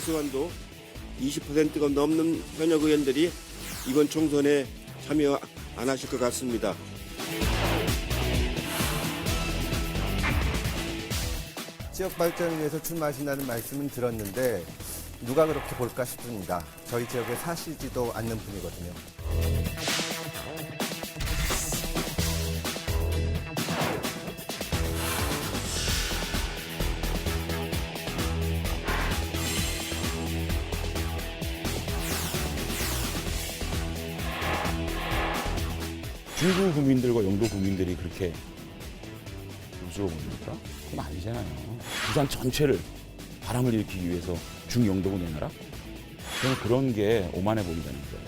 최소한도 20%가 넘는 현역 의원들이 이번 총선에 참여 안 하실 것 같습니다. 지역 발전을 위해서 출마하신다는 말씀은 들었는데 누가 그렇게 볼까 싶습니다. 저희 지역에 사시지도 않는 분이거든요. 중구 국민들과 영도 국민들이 그렇게 우스워 보입니까? 그건 아니잖아요. 부산 전체를 바람을 일으키기 위해서 중영도고 내놔라? 저는 그런 게 오만해 보인다는 거예요.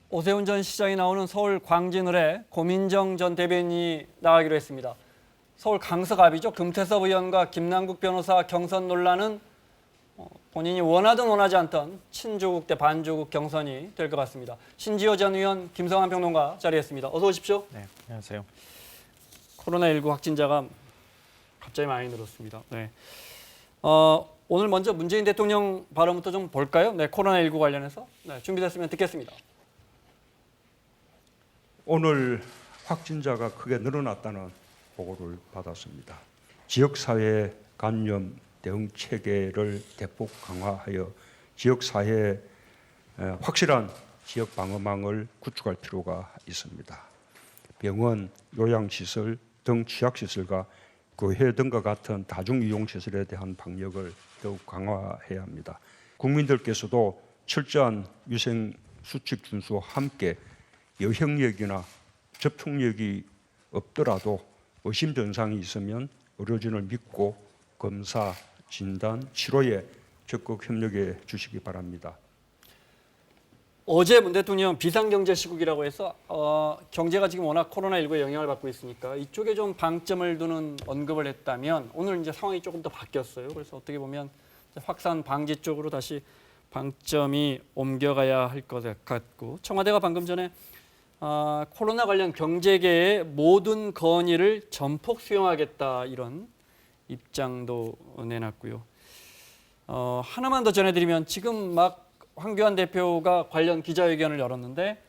오세훈 전 시장이 나오는 서울 광진을에 고민정 전 대변인이 나가기로 했습니다. 서울 강서갑이죠. 금태섭 의원과 김남국 변호사 경선 논란은 본인이 원하든 원하지 않던 친조국 대 반조국 경선이 될 것 같습니다. 신지호 전 의원, 김성환 평론가 자리했습니다. 어서 오십시오. 네, 안녕하세요. 코로나19 확진자가 갑자기 많이 늘었습니다. 네. 오늘 먼저 문재인 대통령 발언부터 좀 볼까요? 네, 코로나19 관련해서. 네, 준비됐으면 듣겠습니다. 오늘 확진자가 크게 늘어났다는 보고를 받았습니다. 지역사회 감염 대응 체계를 대폭 강화하여 지역사회에 확실한 지역 방어망을 구축할 필요가 있습니다. 병원, 요양시설 등 취약시설과 교회 등과 같은 다중이용시설에 대한 방역을 더욱 강화해야 합니다. 국민들께서도 철저한 위생수칙 준수와 함께 여행력이나 접촉력이 없더라도 의심 증상이 있으면 의료진을 믿고 검사, 진단, 치료에 적극 협력해 주시기 바랍니다. 어제 문 대통령 비상경제 시국이라고 해서 경제가 지금 워낙 코로나19에 영향을 받고 있으니까 이쪽에 좀 방점을 두는 언급을 했다면 오늘 이제 상황이 조금 더 바뀌었어요. 그래서 어떻게 보면 확산 방지 쪽으로 다시 방점이 옮겨가야 할 것 같고 청와대가 방금 전에 코로나 관련 경제계의 모든 건의를 전폭 수용하겠다 이런 입장도 내놨고요. 하나만 더 전해드리면 지금 막 황교안 대표가 관련 기자회견을 열었는데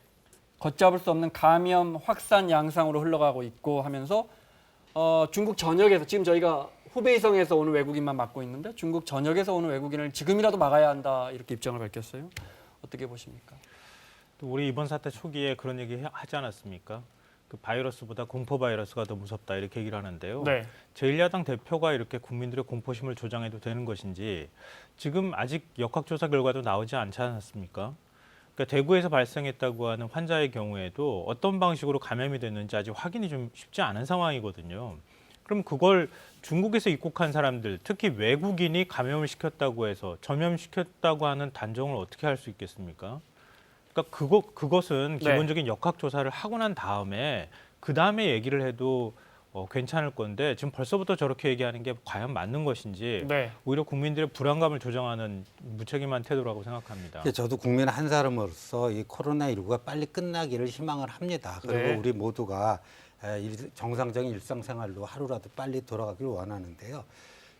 걷잡을 수 없는 감염 확산 양상으로 흘러가고 있고 하면서 중국 전역에서 지금 저희가 후베이성에서 오는 외국인만 막고 있는데 중국 전역에서 오는 외국인을 지금이라도 막아야 한다 이렇게 입장을 밝혔어요. 어떻게 보십니까? 또 우리 이번 사태 초기에 그런 얘기 하지 않았습니까? 그 바이러스보다 공포 바이러스가 더 무섭다 이렇게 얘기를 하는데요. 네. 제1야당 대표가 이렇게 국민들의 공포심을 조장해도 되는 것인지 지금 아직 역학조사 결과도 나오지 않지 않았습니까? 그러니까 대구에서 발생했다고 하는 환자의 경우에도 어떤 방식으로 감염이 됐는지 아직 확인이 좀 쉽지 않은 상황이거든요. 그럼 그걸 중국에서 입국한 사람들, 특히 외국인이 감염을 시켰다고 해서 전염시켰다고 하는 단정을 어떻게 할 수 있겠습니까? 그러니까 그것은 기본적인 역학조사를 하고 난 다음에 그 다음에 얘기를 해도 괜찮을 건데 지금 벌써부터 저렇게 얘기하는 게 과연 맞는 것인지 오히려 국민들의 불안감을 조장하는 무책임한 태도라고 생각합니다. 저도 국민 한 사람으로서 이 코로나19가 빨리 끝나기를 희망을 합니다. 그리고 우리 모두가 정상적인 일상생활로 하루라도 빨리 돌아가기를 원하는데요.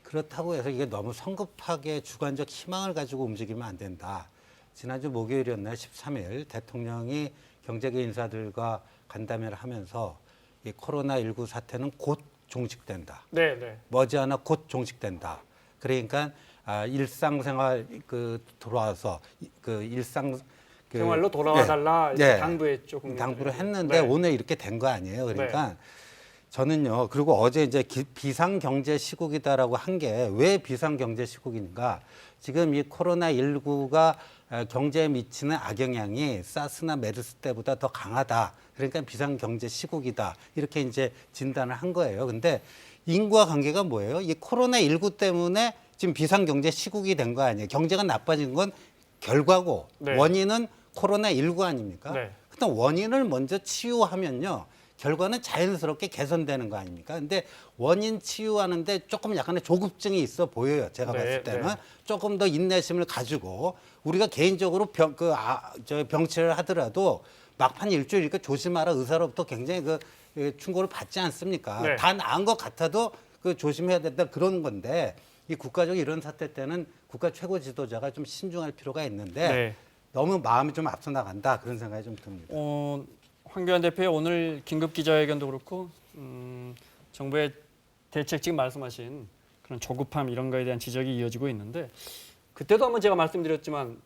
그렇다고 해서 이게 너무 성급하게 주관적 희망을 가지고 움직이면 안 된다. 지난주 목요일이었나요? 13일 대통령이 경제계 인사들과 간담회를 하면서 이 코로나19 사태는 곧 종식된다. 머지않아 곧 종식된다. 그러니까 일상생활 돌아와서 생활로 돌아와 달라 당부했죠. 당부를 했는데 오늘 이렇게 된 거 아니에요. 그러니까 저는요. 그리고 어제 이제 비상경제 시국이다라고 한 게 왜 비상경제 시국인가? 지금 이 코로나19가 경제에 미치는 악영향이 사스나 메르스 때보다 더 강하다. 그러니까 비상경제 시국이다. 이렇게 이제 진단을 한 거예요. 근데 인과 관계가 뭐예요? 이 코로나19 때문에 지금 비상경제 시국이 된 거 아니에요. 경제가 나빠진 건 결과고 원인은 코로나19 아닙니까? 근데 원인을 먼저 치유하면요. 결과는 자연스럽게 개선되는 거 아닙니까? 근데 원인 치유하는데 조금 약간의 조급증이 있어 보여요. 제가 봤을 때는 조금 더 인내심을 가지고 우리가 개인적으로 병치를 하더라도 막판 일주일이니까 조심하라 의사로부터 굉장히 충고를 받지 않습니까? 네. 다 나은 것 같아도 조심해야 된다 그런 건데 이 국가적 이런 사태 때는 국가 최고 지도자가 좀 신중할 필요가 있는데 네. 너무 마음이 좀 앞서 나간다 그런 생각이 좀 듭니다. 황교안 대표의 오늘 긴급 기자회견도 그렇고 정부의 대책 지금 말씀하신 그런 조급함 이런 거에 대한 지적이 이어지고 있는데 그때도 한번 제가 말씀드렸지만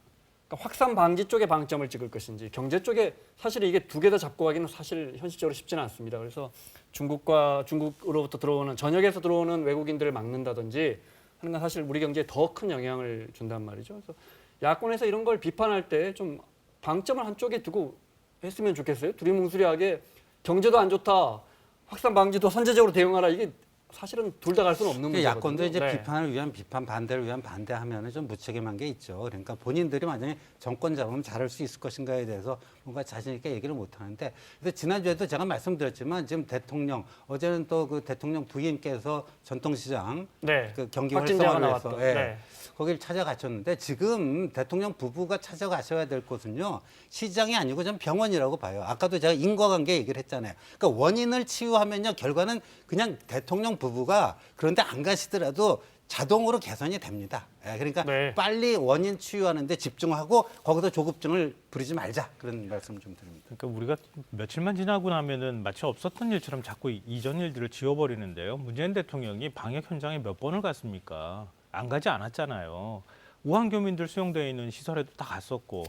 그러니까 확산 방지 쪽에 방점을 찍을 것인지 경제 쪽에 사실 이게 두 개 다 잡고 가기는 사실 현실적으로 쉽지는 않습니다. 그래서 중국으로부터 들어오는 전역에서 들어오는 외국인들을 막는다든지 하는 건 사실 우리 경제에 더 큰 영향을 준단 말이죠. 그래서 야권에서 이런 걸 비판할 때 좀 방점을 한쪽에 두고 했으면 좋겠어요. 두리뭉술하게 경제도 안 좋다, 확산 방지도 선제적으로 대응하라 이게 사실은 둘 다 갈 수는 없는 문제거든요. 야권도 이제 네. 비판을 위한 비판, 반대를 위한 반대하면은 좀 무책임한 게 있죠. 그러니까 본인들이 완전히 정권 잡으면 잘할 수 있을 것인가에 대해서 뭔가 자신 있게 얘기를 못 하는데, 근데 지난주에도 제가 말씀드렸지만 지금 대통령 어제는 또 그 대통령 부인께서 전통시장 네. 그 경기 확진자가 활성화를 위해서 나왔던, 예, 거기를 찾아가셨는데 지금 대통령 부부가 찾아가셔야 될 곳은요 시장이 아니고 전 병원이라고 봐요. 아까도 제가 인과관계 얘기를 했잖아요. 그러니까 원인을 치유하면요 결과는 그냥 대통령 부부가 그런데 안 가시더라도 자동으로 개선이 됩니다. 예, 그러니까 네. 빨리 원인 치유하는 데 집중하고 거기서 조급증을 부리지 말자 그런 말씀 좀 드립니다. 그러니까 우리가 며칠만 지나고 나면은 마치 없었던 일처럼 자꾸 이전 일들을 지워버리는데요. 문재인 대통령이 방역 현장에 몇 번을 갔습니까? 안 가지 않았잖아요. 우한 교민들 수용되어 있는 시설에도 다 갔었고,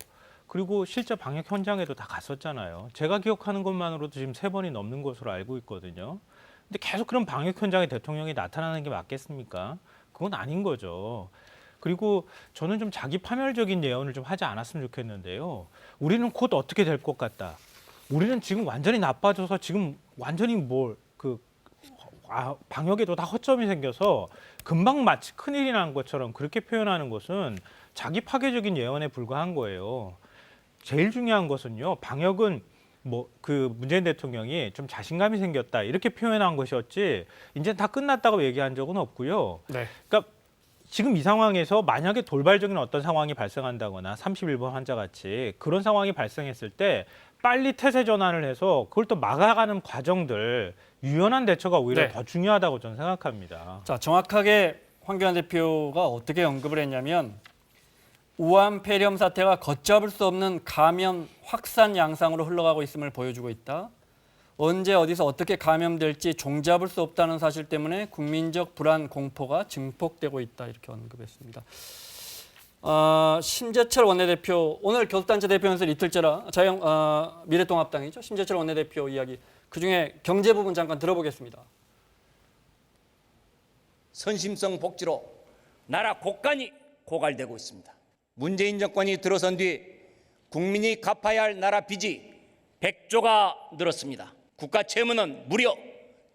그리고 실제 방역 현장에도 다 갔었잖아요. 제가 기억하는 것만으로도 지금 3번이 넘는 것으로 알고 있거든요. 근데 계속 그런 방역 현장에 대통령이 나타나는 게 맞겠습니까? 그건 아닌 거죠. 그리고 저는 좀 자기 파멸적인 예언을 좀 하지 않았으면 좋겠는데요. 우리는 곧 어떻게 될 것 같다. 우리는 지금 완전히 나빠져서 지금 완전히 방역에도 다 허점이 생겨서 금방 마치 큰일이 난 것처럼 그렇게 표현하는 것은 자기 파괴적인 예언에 불과한 거예요. 제일 중요한 것은요. 방역은 문재인 대통령이 좀 자신감이 생겼다 이렇게 표현한 것이었지 이제 다 끝났다고 얘기한 적은 없고요. 네. 그러니까 지금 이 상황에서 만약에 돌발적인 어떤 상황이 발생한다거나 31번 환자 같이 그런 상황이 발생했을 때 빨리 태세 전환을 해서 그걸 또 막아가는 과정들 유연한 대처가 오히려 네. 더 중요하다고 저는 생각합니다. 자, 정확하게 황교안 대표가 어떻게 언급을 했냐면 우한 폐렴 사태가 걷잡을 수 없는 감염 확산 양상으로 흘러가고 있음을 보여주고 있다. 언제 어디서 어떻게 감염될지 종잡을 수 없다는 사실 때문에 국민적 불안 공포가 증폭되고 있다 이렇게 언급했습니다. 심재철 원내대표 오늘 교섭단체 대표연설 이틀째라 미래통합당이죠. 심재철 원내대표 이야기 그중에 경제 부분 잠깐 들어보겠습니다. 선심성 복지로 나라 곳간이 고갈되고 있습니다. 문재인 정권이 들어선 뒤 국민이 갚아야 할 나라 빚이 100조가 늘었습니다. 국가 채무는 무려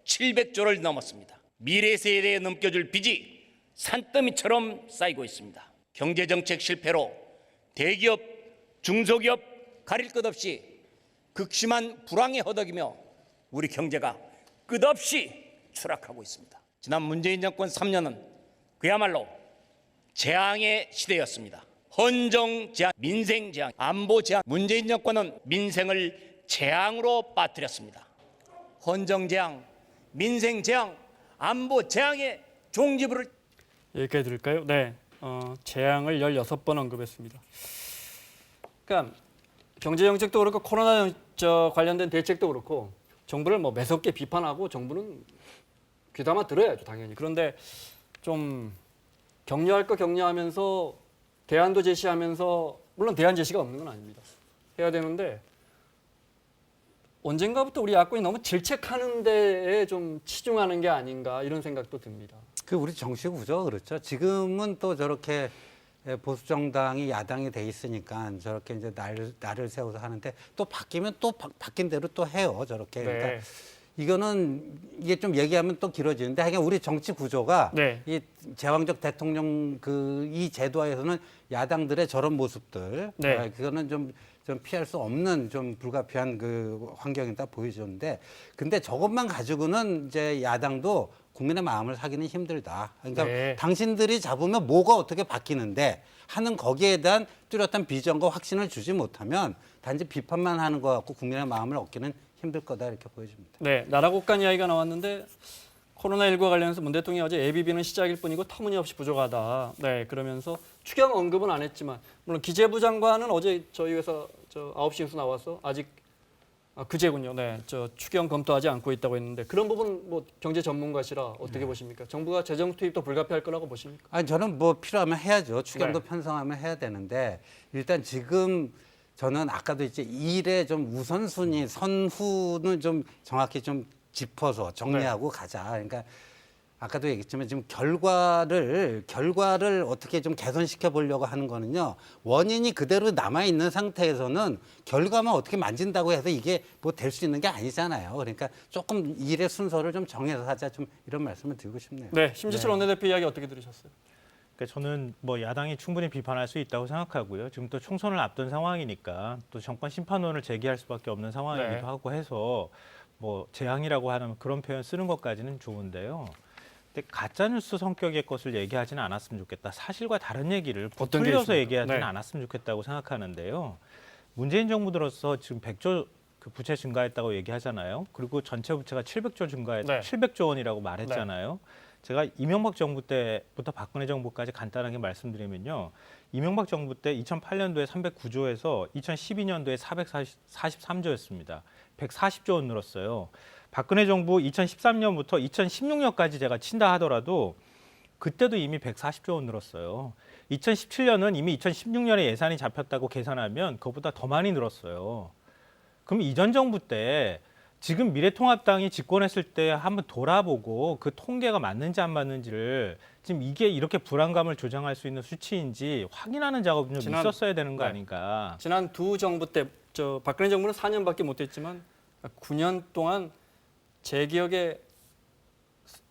700조를 넘었습니다. 미래 세대에 넘겨줄 빚이 산더미처럼 쌓이고 있습니다. 경제정책 실패로 대기업, 중소기업 가릴 것 없이 극심한 불황에 허덕이며 우리 경제가 끝없이 추락하고 있습니다. 지난 문재인 정권 3년은 그야말로 재앙의 시대였습니다. 헌정 재앙, 민생 재앙, 안보 재앙. 문재인 정권은 민생을 재앙으로 빠뜨렸습니다. 헌정 재앙, 민생 재앙, 안보 재앙의 종지부를 여기까지 들을까요? 네. 재앙을 16번 언급했습니다. 그러니까 경제정책도 그렇고 코로나 관련된 대책도 그렇고 정부를 매섭게 비판하고 정부는 귀담아 들어야죠, 당연히. 그런데 좀 격려할 거 격려하면서 대안도 제시하면서 물론 대안 제시가 없는 건 아닙니다. 해야 되는데 언젠가부터 우리 야권이 너무 질책하는 데에 좀 치중하는 게 아닌가 이런 생각도 듭니다. 그 우리 정치 구조가 그렇죠. 지금은 또 저렇게 보수 정당이 야당이 돼 있으니까 저렇게 이제 날을 세워서 하는데 또 바뀌면 또 바뀐 대로 또 해요. 저렇게. 그러니까 네. 이게 좀 얘기하면 또 길어지는데 하여간 우리 정치 구조가 네. 이 제왕적 대통령 이 제도하에서는 야당들의 저런 모습들 네. 그거는 좀 피할 수 없는 좀 불가피한 그 환경이다 보여주는데 근데 저것만 가지고는 이제 야당도 국민의 마음을 사기는 힘들다. 그러니까 네. 당신들이 잡으면 뭐가 어떻게 바뀌는데 하는 거기에 대한 뚜렷한 비전과 확신을 주지 못하면 단지 비판만 하는 것 같고 국민의 마음을 얻기는 힘들 거다 이렇게 보여집니다. 네, 나라 국간 이야기가 나왔는데 코로나19와 관련해서 문 대통령이 어제 예비비는 시작일 뿐이고 터무니없이 부족하다. 네, 그러면서 추경 언급은 안 했지만 물론 기재부 장관은 어제 저희 회사 9시 뉴스 나와서 아직 그제군요. 네, 추경 검토하지 않고 있다고 했는데 그런 부분 뭐 경제 전문가시라 어떻게 보십니까? 정부가 재정 투입도 불가피할 거라고 보십니까? 아니 저는 뭐 필요하면 해야죠. 추경도 네. 편성하면 해야 되는데 일단 지금 저는 아까도 이제 일의 좀 우선순위 선후는 좀 정확히 좀 짚어서 정리하고 가자. 그러니까 아까도 얘기했지만 지금 결과를 어떻게 좀 개선시켜 보려고 하는 거는요. 원인이 그대로 남아 있는 상태에서는 결과만 어떻게 만진다고 해서 이게 뭐 될 수 있는 게 아니잖아요. 그러니까 조금 일의 순서를 좀 정해서 하자. 좀 이런 말씀을 드리고 싶네요. 네, 심지철 원내대표 이야기 어떻게 들으셨어요? 그러니까 저는 뭐 야당이 충분히 비판할 수 있다고 생각하고요. 지금 또 총선을 앞둔 상황이니까 또 정권 심판론을 제기할 수밖에 없는 상황이기도 네. 하고 해서 뭐 재앙이라고 하는 그런 표현 쓰는 것까지는 좋은데요. 근데 가짜 뉴스 성격의 것을 얘기하지는 않았으면 좋겠다. 사실과 다른 얘기를 어떤 게 부풀려서 있습니까? 얘기하지는 네. 않았으면 좋겠다고 생각하는데요. 문재인 정부 들어서 지금 100조 그 부채 증가했다고 얘기하잖아요. 그리고 전체 부채가 700조 네. 700조 원이라고 말했잖아요. 제가 이명박 정부 때부터 박근혜 정부까지 간단하게 말씀드리면요. 이명박 정부 때 2008년도에 309조에서 2012년도에 443조였습니다. 140조 원 늘었어요. 박근혜 정부 2013년부터 2016년까지 제가 친다 하더라도 그때도 이미 140조 원 늘었어요. 2017년은 이미 2016년에 예산이 잡혔다고 계산하면 그것보다 더 많이 늘었어요. 그럼 이전 정부 때 지금 미래통합당이 집권했을 때 한번 돌아보고 그 통계가 맞는지 안 맞는지를 지금 이게 이렇게 불안감을 조장할 수 있는 수치인지 확인하는 작업이 좀 있었어야 되는 거 네. 아닌가. 지난 두 정부 때 박근혜 정부는 4년밖에 못했지만 9년 동안 제 기억에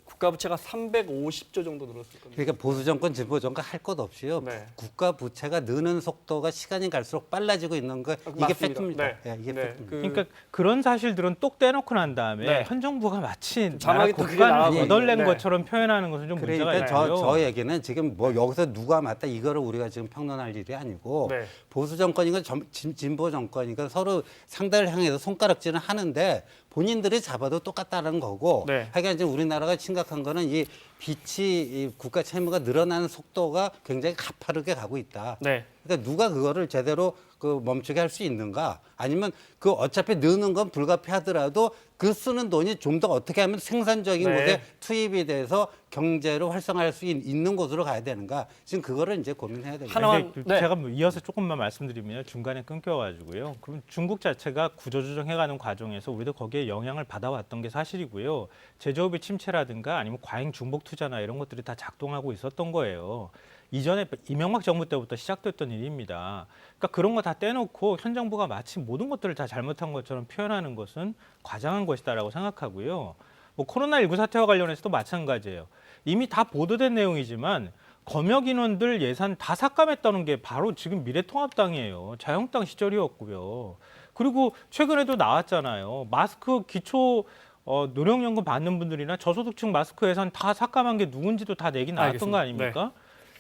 국가 부채가 350조 정도 늘었을 겁니다. 그러니까 보수 정권, 진보 정권 할 것 없이요. 네. 국가 부채가 느는 속도가 시간이 갈수록 빨라지고 있는 거 이게 맞습니다. 팩트입니다. 네. 예, 이게 네. 팩트입니다. 그러니까 그런 사실들은 똑 떼놓고 난 다음에 네. 현 정부가 마치 자막이 나라 또 그게 국가를 나와서 거덜낸 네. 것처럼 표현하는 것은 좀 문제가 그러니까 있고요. 저 얘기는 지금 뭐 여기서 누가 맞다 이거를 우리가 지금 평론할 일이 아니고 네. 보수 정권이건 진보 정권이건 서로 상대를 향해서 손가락질은 하는데 본인들이 잡아도 똑같다는 거고 네. 하여간 지금 우리나라가 심각한 거는 이 빚이 이 국가 채무가 늘어나는 속도가 굉장히 가파르게 가고 있다. 네. 그러니까 누가 그거를 제대로 그 멈추게 할 수 있는가? 아니면 그 어차피 느는 건 불가피하더라도 그 쓰는 돈이 좀 더 어떻게 하면 생산적인 네. 곳에 투입이 돼서 경제를 활성화할 수 있는 곳으로 가야 되는가? 지금 그거를 이제 고민해야 됩니다. 하나만- 근데 네. 제가 뭐 이어서 조금만 말씀드리면 중간에 끊겨가지고요. 그럼 중국 자체가 구조조정해가는 과정에서 우리도 거기에 영향을 받아왔던 게 사실이고요. 제조업의 침체라든가 아니면 과잉 중복 투자나 이런 것들이 다 작동하고 있었던 거예요. 이전에 이명박 정부 때부터 시작됐던 일입니다. 그러니까 그런 거 다 떼놓고 현 정부가 마치 모든 것들을 다 잘못한 것처럼 표현하는 것은 과장한 것이다라고 생각하고요. 뭐 코로나19 사태와 관련해서도 마찬가지예요. 이미 다 보도된 내용이지만 검역 인원들 예산 다 삭감했다는 게 바로 지금 미래통합당이에요. 자유한국당 시절이었고요. 그리고 최근에도 나왔잖아요. 마스크 기초 노령연금 받는 분들이나 저소득층 마스크 예산 다 삭감한 게 누군지도 다 내긴 나왔던 거 알겠습니다. 아닙니까?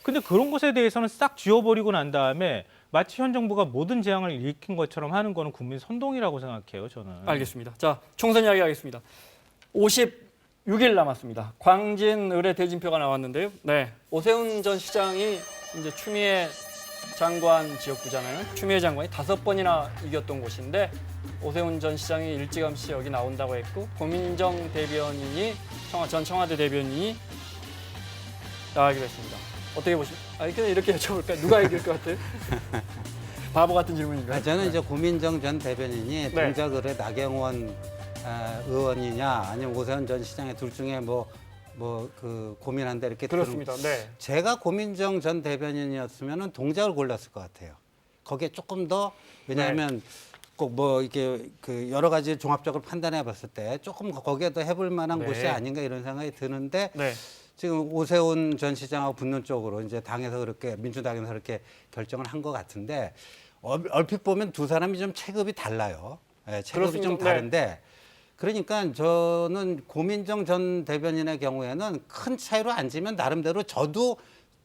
근데 그런 것에 대해서는 싹 지워버리고 난 다음에 마치 현 정부가 모든 재앙을 일으킨 것처럼 하는 거는 국민 선동이라고 생각해요, 저는. 알겠습니다. 자, 총선 이야기 하겠습니다. 56일 남았습니다. 광진 의뢰 대진표가 나왔는데요. 네, 오세훈 전 시장이 이제 추미애 장관 지역구잖아요. 추미애 장관이 5번이나 이겼던 곳인데 오세훈 전 시장이 일찌감치 여기 나온다고 했고 고민정 대변인이 전 청와대 대변인이 나가기로 했습니다. 어떻게 보십니까? 이렇게 여쭤볼까요? 누가 이길 것 같아요? 바보 같은 질문인가요? 저는 이제 고민정 전 대변인이 네. 동작을에 나경원 의원이냐 아니면 오세훈 전 시장의 둘 중에 그 고민한다 이렇게 그렇습니다. 네. 제가 고민정 전 대변인이었으면은 동작을 골랐을 것 같아요. 거기에 조금 더 왜냐하면 꼭 뭐 이게 그 여러 가지 종합적으로 판단해 봤을 때 조금 거기에 더 해볼 만한 네. 곳이 아닌가 이런 생각이 드는데 네. 지금 오세훈 전 시장하고 붙는 쪽으로 이제 당에서 그렇게 민주당에서 그렇게 결정을 한 것 같은데 얼핏 보면 두 사람이 좀 체급이 달라요. 예, 체급이 좀 그렇습니다. 다른데 그러니까 저는 고민정 전 대변인의 경우에는 큰 차이로 안 지면 나름대로 저도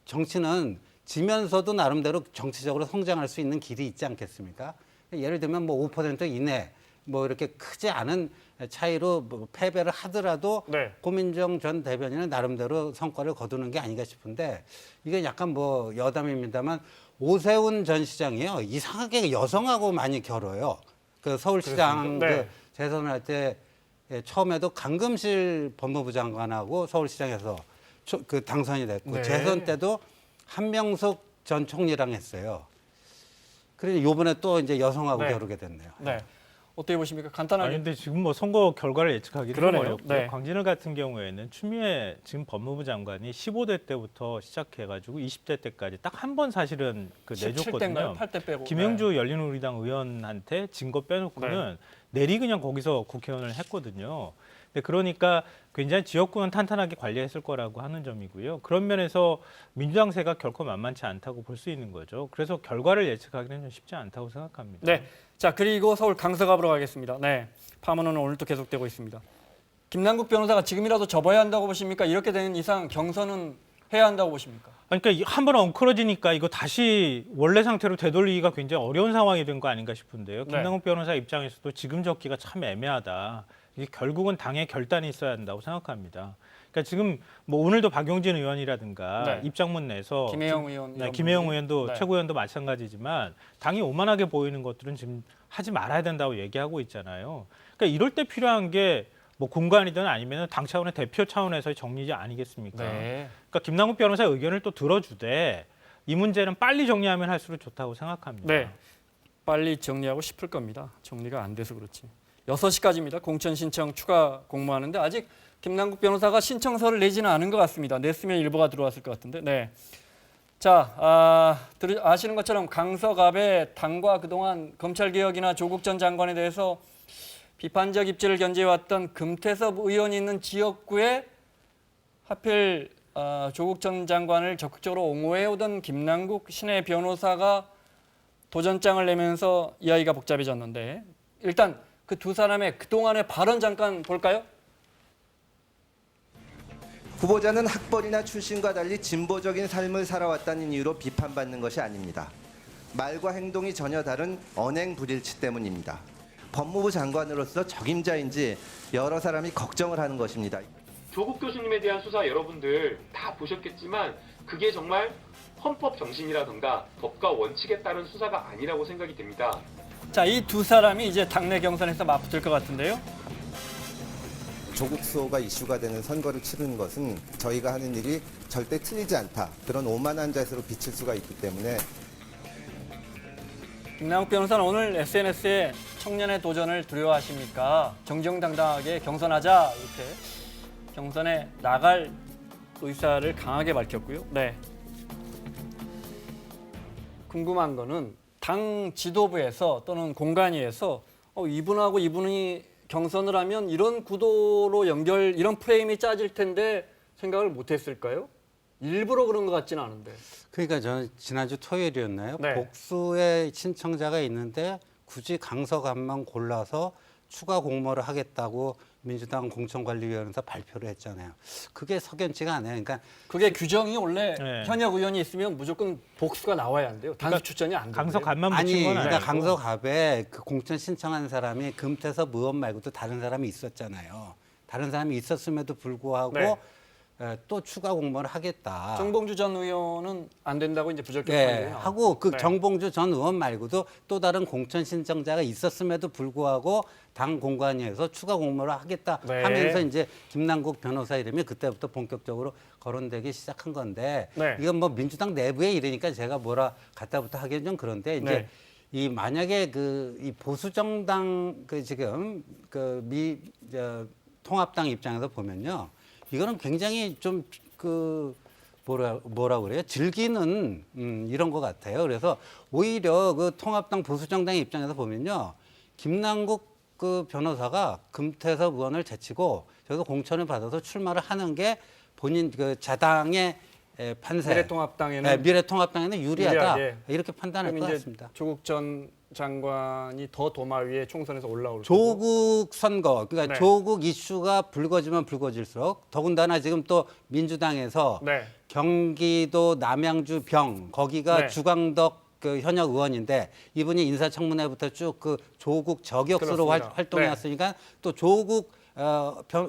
정치는 지면서도 나름대로 정치적으로 성장할 수 있는 길이 있지 않겠습니까? 예를 들면 뭐 5% 이내 뭐 이렇게 크지 않은 차이로 뭐 패배를 하더라도 네. 고민정 전 대변인은 나름대로 성과를 거두는 게 아닌가 싶은데 이게 약간 뭐 여담입니다만 오세훈 전 시장이요 이상하게 여성하고 많이 결어요. 그 서울시장 그렇습니까? 네. 그 재선을 할 때 처음에도 강금실 법무부 장관하고 서울시장에서 그 당선이 됐고 네. 재선 때도 한명숙 전 총리랑 했어요. 그래서 이번에 또 이제 여성하고 네. 겨루게 됐네요. 네. 어떻게 보십니까? 간단하게. 아니 근데 지금 뭐 선거 결과를 예측하기는 그러네요. 어렵고요. 네. 광진을 같은 경우에는 추미애 지금 법무부 장관이 15대 때부터 시작해가지고 20대 때까지 딱 한 번 사실은 그 17대인가요? 내줬거든요. 8대 빼고. 김영주 열린우리당 의원한테 진 거 빼놓고는 내리 그냥 거기서 국회의원을 했거든요. 근데 그러니까 굉장히 지역구는 탄탄하게 관리했을 거라고 하는 점이고요. 그런 면에서 민주당세가 결코 만만치 않다고 볼 수 있는 거죠. 그래서 결과를 예측하기는 좀 쉽지 않다고 생각합니다. 네. 자, 그리고 서울 강서갑으로 가겠습니다. 네. 파문은 오늘도 계속되고 있습니다. 김남국 변호사가 지금이라도 접어야 한다고 보십니까? 이렇게 된 이상 경선은 해야 한다고 보십니까? 그러니까 한 번 엉클어지니까 이거 다시 원래 상태로 되돌리기가 굉장히 어려운 상황이 된 거 아닌가 싶은데요. 네. 김남국 변호사 입장에서도 지금 적기가 참 애매하다. 이게 결국은 당의 결단이 있어야 한다고 생각합니다. 그러니까 지금 뭐 오늘도 박용진 의원이라든가 네. 입장문 내서 김혜영 의원 네, 이런 김혜영 분들이. 의원도 네. 최고위원도 마찬가지지만 당이 오만하게 보이는 것들은 지금 하지 말아야 된다고 얘기하고 있잖아요. 그러니까 이럴 때 필요한 게 뭐 공관이든 아니면 당 차원의 대표 차원에서의 정리지 아니겠습니까? 네. 그러니까 김남국 변호사의 의견을 또 들어주되 이 문제는 빨리 정리하면 할수록 좋다고 생각합니다. 네. 빨리 정리하고 싶을 겁니다. 정리가 안 돼서 그렇지. 6시까지입니다. 공천 신청 추가 공모하는데 아직 김남국 변호사가 신청서를 내지는 않은 것 같습니다. 냈으면 일보가 들어왔을 것 같은데. 네. 자, 아시는 것처럼 강서갑에 당과 그동안 검찰개혁이나 조국 전 장관에 대해서 비판적 입지를 견제해왔던 금태섭 의원이 있는 지역구에 하필 조국 전 장관을 적극적으로 옹호해오던 김남국 신해 변호사가 도전장을 내면서 이야기가 복잡해졌는데 일단 그 두 사람의 그동안의 발언 잠깐 볼까요? 후보자는 학벌이나 출신과 달리 진보적인 삶을 살아왔다는 이유로 비판받는 것이 아닙니다. 말과 행동이 전혀 다른 언행 불일치 때문입니다. 법무부 장관으로서 적임자인지 여러 사람이 걱정을 하는 것입니다. 조국 교수님에 대한 수사 여러분들 다 보셨겠지만 그게 정말 헌법 정신이라든가 법과 원칙에 따른 수사가 아니라고 생각이 됩니다. 자, 이 두 사람이 이제 당내 경선에서 맞붙을 것 같은데요. 조국 수호가 이슈가 되는 선거를 치르는 것은 저희가 하는 일이 절대 틀리지 않다. 그런 오만한 자세로 비칠 수가 있기 때문에 김남국 변호사는 오늘 SNS에 청년의 도전을 두려워하십니까? 정정당당하게 경선하자 이렇게 경선에 나갈 의사를 강하게 밝혔고요. 네. 궁금한 거는 당 지도부에서 또는 공관위에서 이분하고 이분이 경선을 하면 이런 구도로 이런 프레임이 짜질 텐데 생각을 못했을까요? 일부러 그런 것 같지는 않은데. 그러니까 저는 지난주 토요일이었나요? 네. 복수의 신청자가 있는데 굳이 강서갑만 골라서 추가 공모를 하겠다고 민주당 공천관리위원회에서 발표를 했잖아요. 그게 석연치가 않아요. 그러니까 그게 규정이 원래 네. 현역 의원이 있으면 무조건 복수가 나와야 한대요. 단수 추천이 안 돼요. 강서갑만 아니, 붙인 건 그러니까 아니고 강서갑에 그 공천 신청한 사람이 금태섭 의원 말고도 다른 사람이 있었잖아요. 다른 사람이 있었음에도 불구하고 네. 또 추가 공모를 하겠다. 정봉주 전 의원은 안 된다고 이제 부적격 네, 판결이 하고 그 네. 정봉주 전 의원 말고도 또 다른 공천 신청자가 있었음에도 불구하고 당 공관위에서 추가 공모를 하겠다 네. 하면서 이제 김남국 변호사 이름이 그때부터 본격적으로 거론되기 시작한 건데 네. 이건 뭐 민주당 내부의 일이니까 제가 뭐라 갖다부터 하기는 좀 그런데 이제 네. 이 만약에 이 보수 정당 지금 통합당 입장에서 보면요. 이거는 굉장히 좀 뭐라 그래요? 즐기는 이런 것 같아요. 그래서 오히려 그 통합당 보수정당의 입장에서 보면요, 김남국 그 변호사가 금태섭 의원을 제치고 저기서 공천을 받아서 출마를 하는 게 본인 그 자당의 판세, 미래통합당에는 네, 미래통합당에는 유리하다 유리하게. 이렇게 판단할 그럼 것 이제 같습니다. 조국 전 장관이 더 도마 위에 총선에서 올라올 거고. 조국 선거, 그러니까 네. 조국 이슈가 불거지면 불거질수록 더군다나 지금 또 민주당에서 네. 경기도 남양주 병 거기가 네. 주광덕 그 현역 의원인데 이분이 인사청문회부터 쭉 그 조국 저격수로 그렇습니다. 활동해왔으니까 또 조국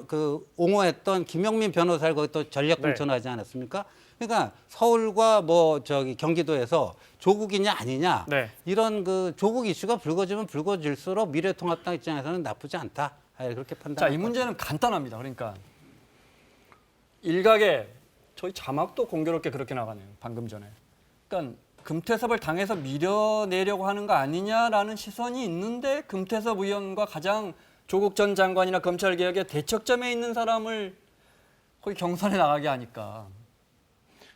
그 옹호했던 김용민 변호사를 거기 또 전략 공천하지 않았습니까? 그러니까 서울과 뭐 저기 경기도에서 조국이냐 아니냐 네. 이런 그 조국 이슈가 불거지면 불거질수록 미래통합당 입장에서는 나쁘지 않다. 그렇게 판단. 자, 이 문제는 간단합니다. 그러니까 일각에 저희 자막도 공교롭게 그렇게 나가네요. 방금 전에. 그러니까 금태섭을 당에서 밀어내려고 하는 거 아니냐라는 시선이 있는데 금태섭 의원과 가장 조국 전 장관이나 검찰개혁의 대척점에 있는 사람을 거기 경선에 나가게 하니까.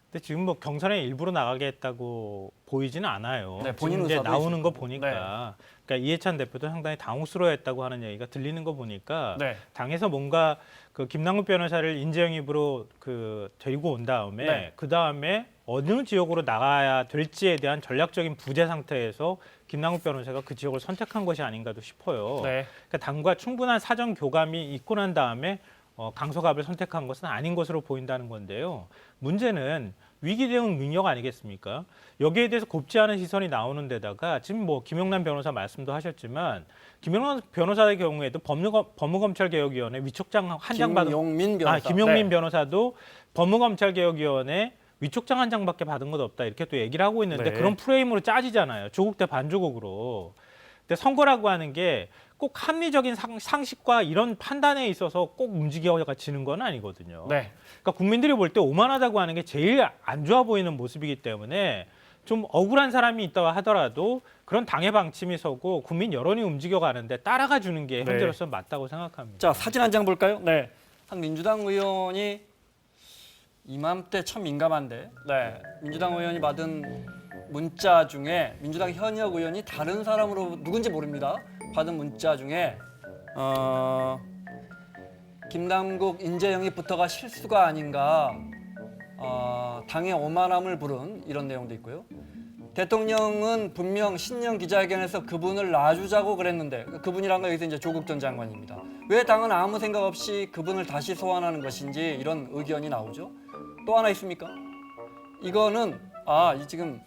근데 지금 뭐 경선에 일부러 나가게 했다고 보이지는 않아요. 네, 본인 지금 이제 의사도 나오는 있을 거 거고. 보니까, 그러니까 이해찬 대표도 상당히 당혹스러워했다고 하는 얘기가 들리는 거 보니까 네. 당에서 뭔가 그 김남국 변호사를 인재영입으로 그 데리고 온 다음에 네. 그 다음에 어느 지역으로 나가야 될지에 대한 전략적인 부재 상태에서 김남국 변호사가 그 지역을 선택한 것이 아닌가도 싶어요. 네. 그러니까 당과 충분한 사전 교감이 있고 난 다음에 강서갑을 선택한 것은 아닌 것으로 보인다는 건데요. 문제는 위기 대응 능력 아니겠습니까? 여기에 대해서 곱지 않은 시선이 나오는 데다가 지금 뭐 김용남 변호사 말씀도 하셨지만 김용남 변호사의 경우에도 법무검찰개혁위원회 위촉장 한 장 받은 김용민 변호사. 김용민 네. 변호사도 법무검찰개혁위원회 위촉장 한 장밖에 받은 것 없다 이렇게 또 얘기를 하고 있는데 네. 그런 프레임으로 짜지잖아요. 조국 대 반조국으로. 근데 선거라고 하는 게 꼭 합리적인 상식과 이런 판단에 있어서 꼭 움직여지는 건 아니거든요. 네. 그러니까 국민들이 볼 때 오만하다고 하는 게 제일 안 좋아 보이는 모습이기 때문에 좀 억울한 사람이 있다고 하더라도 그런 당의 방침이 서고 국민 여론이 움직여가는데 따라가 주는 게 네. 현재로서 맞다고 생각합니다. 자, 사진 한 장 볼까요? 네. 한 민주당 의원이 이맘때 참 민감한데, 네. 민주당 의원이 받은 문자 중에 민주당 현역 의원이 다른 사람으로 누군지 모릅니다. 받은 문자 중에 김남국 인재 영입부터가 실수가 아닌가, 당의 오만함을 부른 이런 내용도 있고요. 대통령은 분명 신년 기자회견에서 그분을 놔주자고 그랬는데 그분이란 건 여기서 이제 조국 전 장관입니다. 왜 당은 아무 생각 없이 그분을 다시 소환하는 것인지 이런 의견이 나오죠. 또 하나 있습니까? 이거는 지금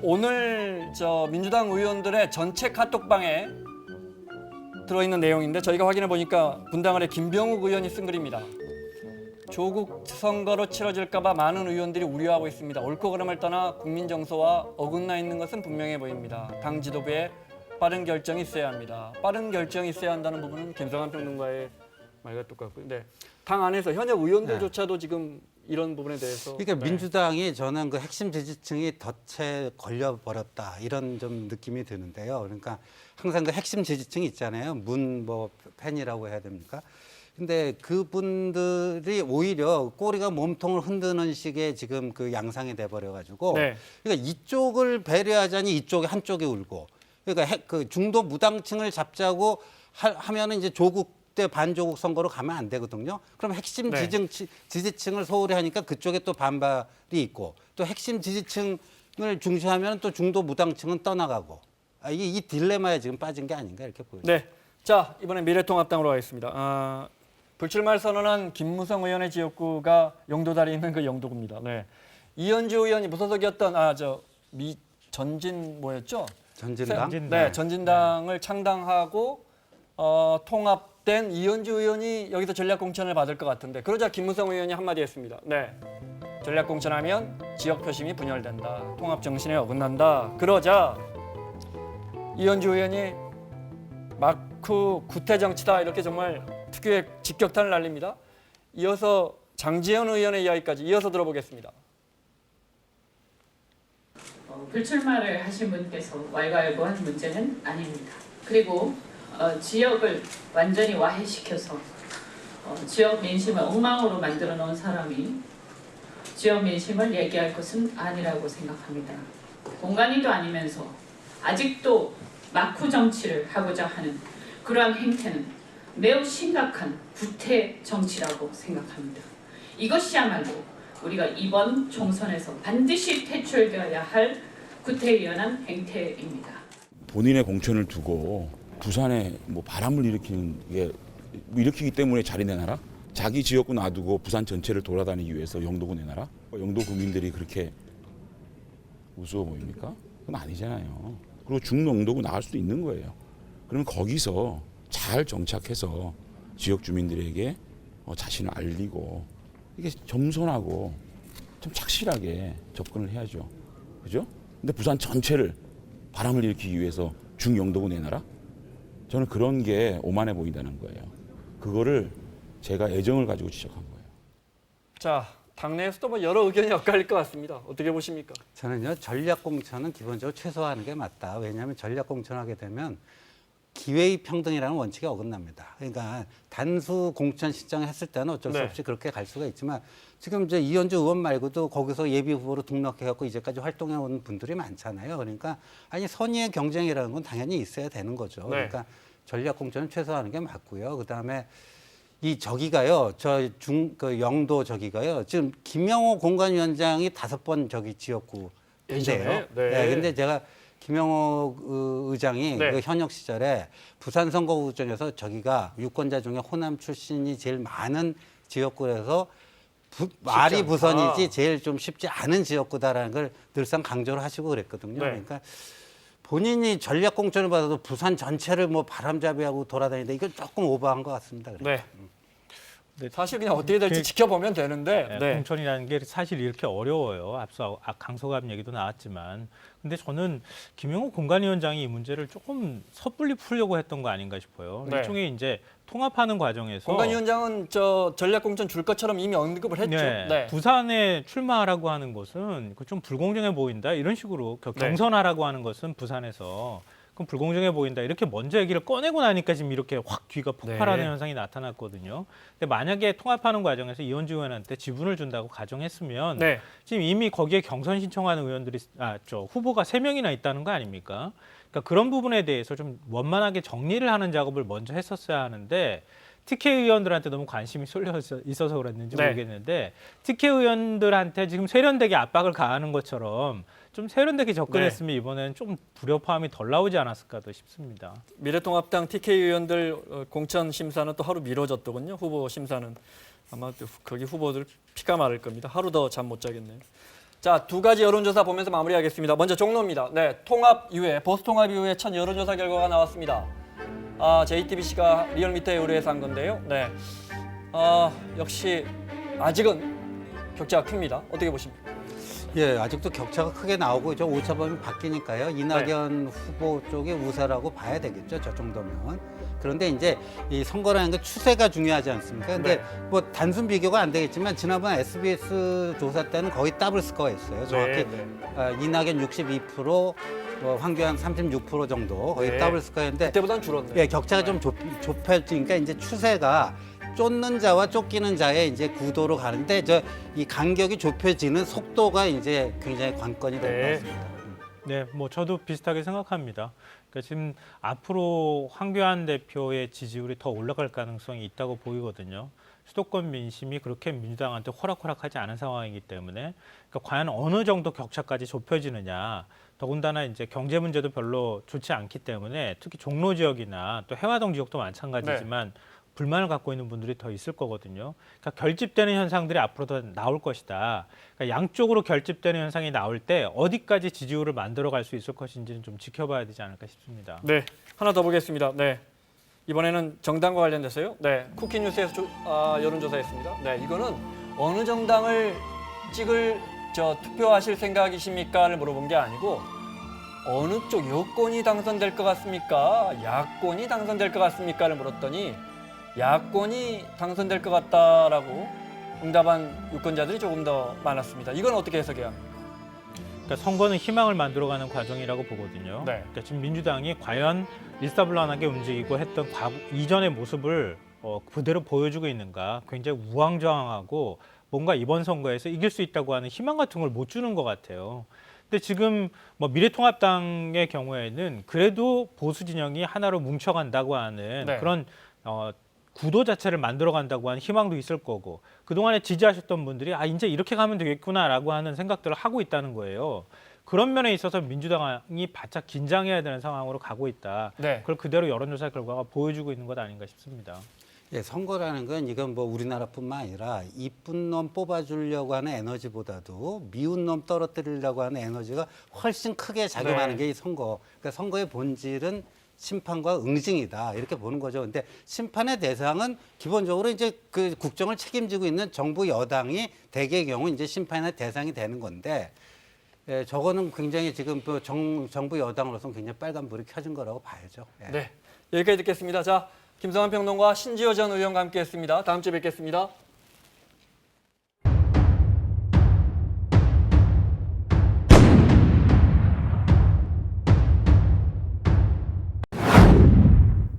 오늘 저 민주당 의원들의 전체 카톡방에 들어있는 내용인데 저희가 확인해 보니까 분당 아래 김병욱 의원이 쓴 글입니다. 조국 선거로 치러질까 봐 많은 의원들이 우려하고 있습니다. 옳고 그름을 떠나 국민 정서와 어긋나 있는 것은 분명해 보입니다. 당 지도부에 빠른 결정이 있어야 합니다. 빠른 결정이 있어야 한다는 부분은 김성환 평론가의 말과 똑같고요. 네. 당 안에서 현역 의원들조차도 지금 이런 부분에 대해서 그러니까 민주당이 저는 그 핵심 지지층이 덫에 걸려버렸다 이런 좀 느낌이 드는데요. 그러니까 항상 그 핵심 지지층이 있잖아요. 팬이라고 해야 됩니까? 근데 그분들이 오히려 꼬리가 몸통을 흔드는 식의 지금 그 양상이 돼버려가지고 네. 그러니까 이쪽을 배려하자니 이쪽에 한쪽이 울고 그러니까 그 중도 무당층을 잡자고 하면은 이제 조국 때 반조국 선거로 가면 안 되거든요. 그럼 핵심 네. 지지층을 소홀히 하니까 그쪽에 또 반발이 있고 또 핵심 지지층을 중시하면 또 중도 무당층은 떠나가고 이 딜레마에 지금 빠진 게 아닌가 이렇게 보여요. 네. 자, 이번엔 미래통합당으로 가겠습니다. 불출마를 선언한 김무성 의원의 지역구가 영도다리에 있는 그 영도구입니다. 네. 이현주 의원이 무소속이었던 전진 뭐였죠? 전진당? 네, 전진당을 창당하고 통합된 이현주 의원이 여기서 전략 공천을 받을 것 같은데 그러자 김무성 의원이 한마디 했습니다. 네, 전략 공천하면 지역 표심이 분열된다. 통합 정신에 어긋난다. 그러자 이현주 의원이 마크 구태 정치다 이렇게 정말 특유의 직격탄을 날립니다. 이어서 장지현 의원의 이야기까지 이어서 들어보겠습니다. 불출마를 하신 분께서 왈가왈부한 문제는 아닙니다. 그리고 지역을 완전히 와해시켜서 지역 민심을 엉망으로 만들어 놓은 사람이 지역 민심을 얘기할 것은 아니라고 생각합니다. 공간이도 아니면서 아직도 마쿠 정치를 하고자 하는 그러한 행태는 매우 심각한 구태 정치라고 생각합니다. 이것이야말로 우리가 이번 총선에서 반드시 퇴출되어야 할 구태의연한 행태입니다. 본인의 공천을 두고 부산에 뭐 바람을 일으키기 때문에 자리 내놔라? 자기 지역구 놔두고 부산 전체를 돌아다니기 위해서 영도구 내놔라? 영도 구민들이 그렇게 우스워 보입니까? 그건 아니잖아요. 그리고 중영도구 나갈 수도 있는 거예요. 그러면 거기서 잘 정착해서 지역 주민들에게 자신을 알리고 이게 겸손하고 좀 착실하게 접근을 해야죠. 그죠? 근데 부산 전체를 바람을 일으키기 위해서 중영도구 내놔라? 저는 그런 게 오만해 보인다는 거예요. 그거를 제가 애정을 가지고 지적한 거예요. 자, 당내에서도 뭐 여러 의견이 엇갈릴 것 같습니다. 어떻게 보십니까? 저는요, 전략 공천은 기본적으로 최소화하는 게 맞다. 왜냐하면 전략 공천하게 되면 기회의 평등이라는 원칙에 어긋납니다. 그러니까 단수 공천 신청했을 때는 어쩔 수 네. 없이 그렇게 갈 수가 있지만 지금 이제 이현주 의원 말고도 거기서 예비 후보로 등록해갖고 이제까지 활동해 온 분들이 많잖아요. 그러니까 아니 선의의 경쟁이라는 건 당연히 있어야 되는 거죠. 네. 그러니까 전략 공천은 최소화하는 게 맞고요. 그 다음에 이 저기가요, 그 영도 저기가요. 지금 김영호 공관위원장이 5번 저기 지역구인데요. 예전에? 네. 네, 근데 제가 김영호 의장이 네. 그 현역 시절에 부산 선거구청에서 저기가 유권자 중에 호남 출신이 제일 많은 지역구에서 말이 않다. 부선이지 제일 좀 쉽지 않은 지역구다라는 걸 늘상 강조를 하시고 그랬거든요. 네. 그러니까 본인이 전략 공천을 받아도 부산 전체를 뭐 바람잡이하고 돌아다니는데 이건 조금 오버한 것 같습니다. 네. 네. 사실 그냥 어떻게 될지 지켜보면 되는데. 네, 네. 공천이라는 게 사실 이렇게 어려워요. 앞서 강소감 얘기도 나왔지만. 근데 저는 김영호 공관위원장이 이 문제를 조금 섣불리 풀려고 했던 거 아닌가 싶어요. 네. 일종의 이제 통합하는 과정에서 공관위원장은 저 전략 공천 줄 것처럼 이미 언급을 했죠. 네, 네. 부산에 출마하라고 하는 것은 좀 불공정해 보인다 이런 식으로 경선하라고 하는 것은 부산에서 그럼 불공정해 보인다 이렇게 먼저 얘기를 꺼내고 나니까 지금 이렇게 확 뒤가 폭발하는 네. 현상이 나타났거든요. 근데 만약에 통합하는 과정에서 이현주 의원한테 지분을 준다고 가정했으면 네. 지금 이미 거기에 경선 신청하는 의원들이 후보가 3명이나 있다는 거 아닙니까? 그러니까 그런 부분에 대해서 좀 원만하게 정리를 하는 작업을 먼저 했었어야 하는데 TK 의원들한테 너무 관심이 쏠려 있어서 그랬는지 네. 모르겠는데 TK 의원들한테 지금 세련되게 압박을 가하는 것처럼 좀 세련되게 접근했으면 이번에는 좀 불협화음이 덜 나오지 않았을까도 싶습니다. 미래통합당 TK 의원들 공천 심사는 또 하루 미뤄졌더군요. 후보 심사는 아마 또 거기 후보들 피가 마를 겁니다. 하루 더 잠 못 자겠네요. 자, 2가지 여론조사 보면서 마무리하겠습니다. 먼저 종로입니다. 네, 통합 이후에 보수 통합 이후에 첫 여론조사 결과가 나왔습니다. JTBC가 리얼미터에 의뢰해서 한 건데요. 네, 역시 아직은 격차가 큽니다. 어떻게 보십니까? 예, 아직도 격차가 크게 나오고 저 오차범위 바뀌니까요. 이낙연 후보 쪽의 우세라고 봐야 되겠죠. 저 정도면. 그런데 이제 이 선거라는 게 추세가 중요하지 않습니까? 근데 뭐 단순 비교가 안 되겠지만 지난번 SBS 조사 때는 거의 더블 스코어였어요. 정확히 이낙연 62%, 황교안 36% 정도 거의 네. 더블 스코어였는데 그때보다는 줄었네요. 예, 격차가 좀 좁혀지니까 이제 추세가 쫓는 자와 쫓기는 자의 이제 구도로 가는데 이 간격이 좁혀지는 속도가 이제 굉장히 관건이 될 것 같습니다. 네, 뭐 저도 비슷하게 생각합니다. 그러니까 지금 앞으로 황교안 대표의 지지율이 더 올라갈 가능성이 있다고 보이거든요. 수도권 민심이 그렇게 민주당한테 호락호락하지 않은 상황이기 때문에 그러니까 과연 어느 정도 격차까지 좁혀지느냐. 더군다나 이제 경제 문제도 별로 좋지 않기 때문에 특히 종로 지역이나 또 해화동 지역도 마찬가지지만 불만을 갖고 있는 분들이 더 있을 거거든요. 그러니까 결집되는 현상들이 앞으로 더 나올 것이다. 그러니까 양쪽으로 결집되는 현상이 나올 때 어디까지 지지율을 만들어갈 수 있을 것인지는 좀 지켜봐야 되지 않을까 싶습니다. 네, 하나 더 보겠습니다. 네, 이번에는 정당과 관련돼서요. 네, 쿠키뉴스에서 여론조사했습니다. 네, 이거는 어느 정당을 투표하실 생각이십니까를 물어본 게 아니고 어느 쪽 여권이 당선될 것 같습니까? 야권이 당선될 것 같습니까를 물었더니 야권이 당선될 것 같다라고 응답한 유권자들이 조금 더 많았습니다. 이건 어떻게 해석해야 합니까? 그러니까 선거는 희망을 만들어가는 과정이라고 보거든요. 네. 그러니까 지금 민주당이 과연 일사불란하게 움직이고 했던 이전의 모습을 그대로 보여주고 있는가, 굉장히 우왕좌왕하고 뭔가 이번 선거에서 이길 수 있다고 하는 희망 같은 걸 못 주는 것 같아요. 근데 지금 뭐 미래통합당의 경우에는 그래도 보수 진영이 하나로 뭉쳐간다고 하는 그런 구도 자체를 만들어간다고 하는 희망도 있을 거고 그동안에 지지하셨던 분들이 이제 이렇게 가면 되겠구나라고 하는 생각들을 하고 있다는 거예요. 그런 면에 있어서 민주당이 바짝 긴장해야 되는 상황으로 가고 있다. 네. 그걸 그대로 여론조사 결과가 보여주고 있는 것 아닌가 싶습니다. 예, 선거라는 건 이건 뭐 우리나라뿐만 아니라 이쁜 놈 뽑아주려고 하는 에너지보다도 미운 놈 떨어뜨리려고 하는 에너지가 훨씬 크게 작용하는 게 이 선거. 그러니까 선거의 본질은 심판과 응징이다 이렇게 보는 거죠. 근데 심판의 대상은 기본적으로 이제 그 국정을 책임지고 있는 정부 여당이 대개의 경우 이제 심판의 대상이 되는 건데 예, 저거는 굉장히 지금 또 정부 여당으로서는 굉장히 빨간불이 켜진 거라고 봐야죠. 예. 네, 여기까지 듣겠습니다. 자, 김성환 평론가 신지호 전 의원과 함께했습니다. 다음 주에 뵙겠습니다.